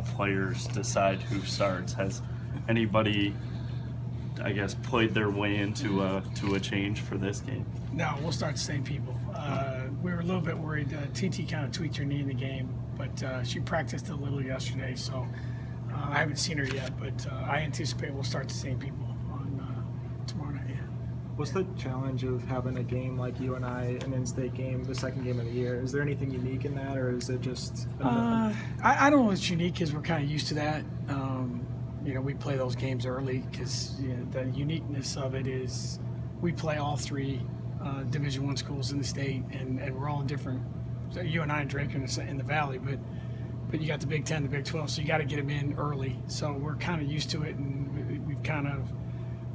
players decide who starts? Has anybody, I guess, played their way into a change for this game? No, we'll start the same people. We were a little bit worried. TT kind of tweaked her knee in the game, but she practiced a little yesterday, so I haven't seen her yet, but I anticipate we'll start the same people on tomorrow night. Yeah. What's the challenge of having a game like UNI, an in-state game, the second game of the year? Is there anything unique in that, or is it just? I don't know what's unique because we're kind of used to that. We play those games early because the uniqueness of it is we play all three Division I schools in the state, and we're all in different. So UNI and Drake are in the Valley, but you got the Big 10, the Big 12, so you got to get them in early. So we're kind of used to it, and we've kind of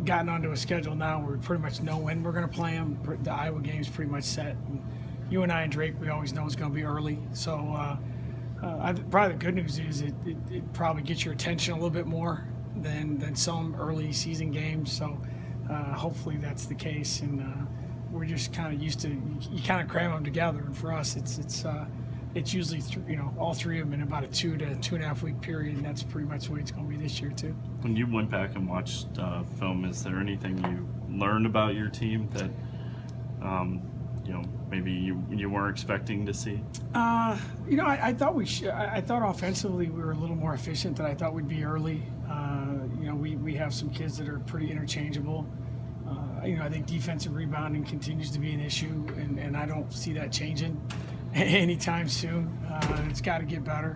gotten onto a schedule now where we pretty much know when we're going to play them. The Iowa game's pretty much set. And UNI and Drake, we always know it's going to be early. So probably the good news is it probably gets your attention a little bit more than some early season games. So hopefully that's the case. And we're just kind of used to you kind of cram them together. And for us, it's usually all three of them in about a 2 to 2.5 week period, and that's pretty much the way it's going to be this year too. When you went back and watched film, is there anything you learned about your team that maybe you weren't expecting to see? I thought I thought offensively we were a little more efficient than I thought we'd be early. We have some kids that are pretty interchangeable. I think defensive rebounding continues to be an issue, and I don't see that changing anytime soon. It's got to get better.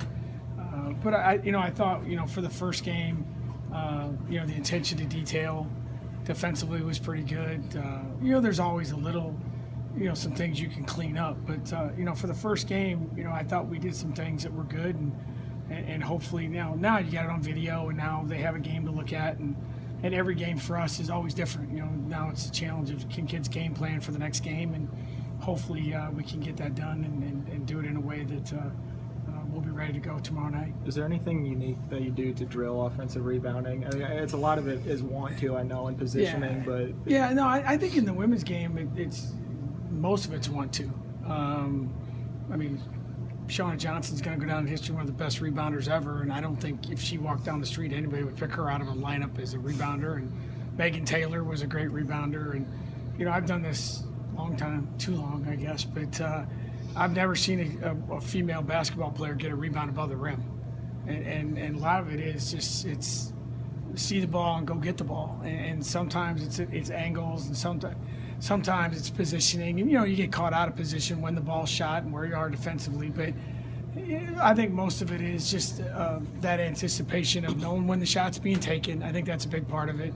But I thought, for the first game, the attention to detail defensively was pretty good. There's always a little, some things you can clean up. But, for the first game, I thought we did some things that were good. And hopefully now you got it on video, and now they have a game to look at. And every game for us is always different. Now it's a challenge of can kids game plan for the next game. And hopefully we can get that done and do it in a way that we'll be ready to go tomorrow night. Is there anything unique that you do to drill offensive rebounding? I mean, it's a lot of it is want to, I know, and positioning, but I think in the women's game it's most of it's want to. Shauna Johnson's going to go down in history, one of the best rebounders ever, and I don't think if she walked down the street anybody would pick her out of a lineup as a rebounder. And Megan Taylor was a great rebounder, and I've done this long time, too long, I guess, but I've never seen a female basketball player get a rebound above the rim, and a lot of it is just it's see the ball and go get the ball, and sometimes it's angles, and sometimes it's positioning, and you get caught out of position when the ball's shot and where you are defensively, but I think most of it is just that anticipation of knowing when the shot's being taken. I think that's a big part of it.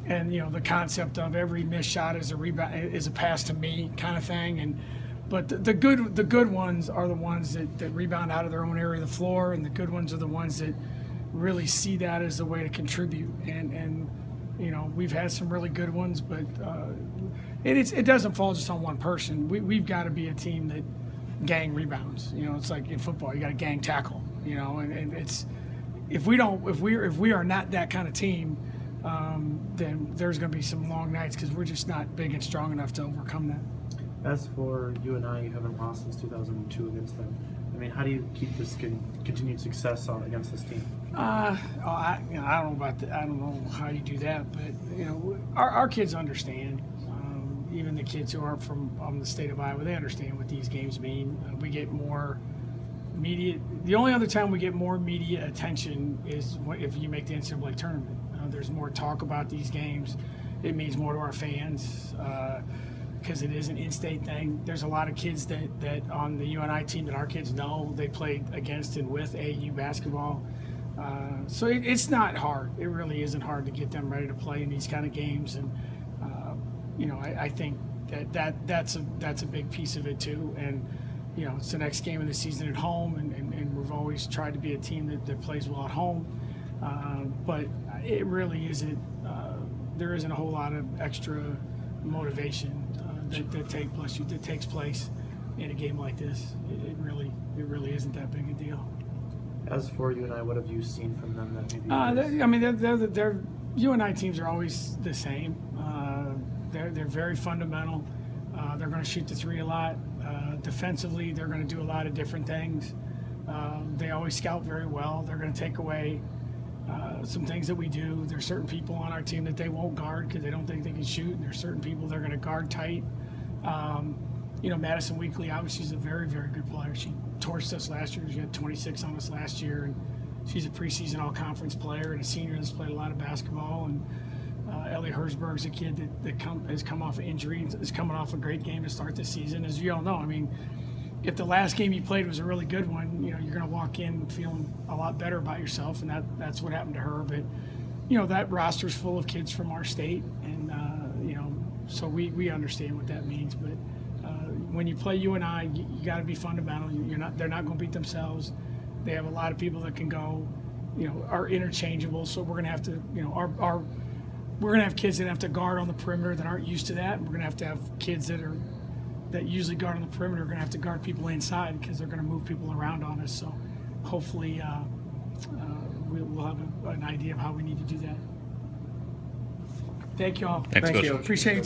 And the concept of every missed shot is a rebound, is a pass to me kind of thing. But the good ones are the ones that rebound out of their own area of the floor, and the good ones are the ones that really see that as a way to contribute. And we've had some really good ones, but it doesn't fall just on one person. We've got to be a team that gang rebounds. It's like in football, you got to gang tackle. And it's if we are not that kind of team. Then there's going to be some long nights because we're just not big and strong enough to overcome that. As for UNI, you haven't lost since 2002 against them. I mean, how do you keep this continued success against this team? I don't know about that. I don't know how you do that, but our kids understand. Even the kids who aren't from the state of Iowa, they understand what these games mean. We get more media. The only other time we get more media attention is if you make the NCAA tournament. There's more talk about these games. It means more to our fans because it is an in-state thing. There's a lot of kids that on the UNI team that our kids know they played against and with AU basketball. So it's not hard. It really isn't hard to get them ready to play in these kind of games. And I think that's a big piece of it too. And it's the next game of the season at home, and we've always tried to be a team that plays well at home. But it really isn't. There isn't a whole lot of extra motivation that takes place in a game like this. It really isn't that big a deal. As for UNI, what have you seen from them that maybe? Their UNI teams are always the same. They're very fundamental. They're going to shoot the three a lot. Defensively, they're going to do a lot of different things. They always scout very well. They're going to take away some things that we do. There's certain people on our team that they won't guard because they don't think they can shoot, and there's certain people they're going to guard tight. Madison Weekly, obviously, is a very, very good player. She torched us last year. She had 26 on us last year, and she's a preseason all-conference player and a senior that's played a lot of basketball. And Ellie Herzberg's a kid that has come off of injury, is coming off a great game to start the season. As you all know, I mean, if the last game you played was a really good one, you're going to walk in feeling a lot better about yourself, and that's what happened to her. But that roster's full of kids from our state, and so we understand what that means. But when you play UNI, you got to be fundamental. They're not going to beat themselves. They have a lot of people that can go, are interchangeable. So we're going to have to, we're going to have kids that have to guard on the perimeter that aren't used to that, and we're going to have kids that usually guard on the perimeter are going to have to guard people inside because they're going to move people around on us. So hopefully we'll have an idea of how we need to do that. Thank you all. Thanks, Thank Coach. you. Appreciate it.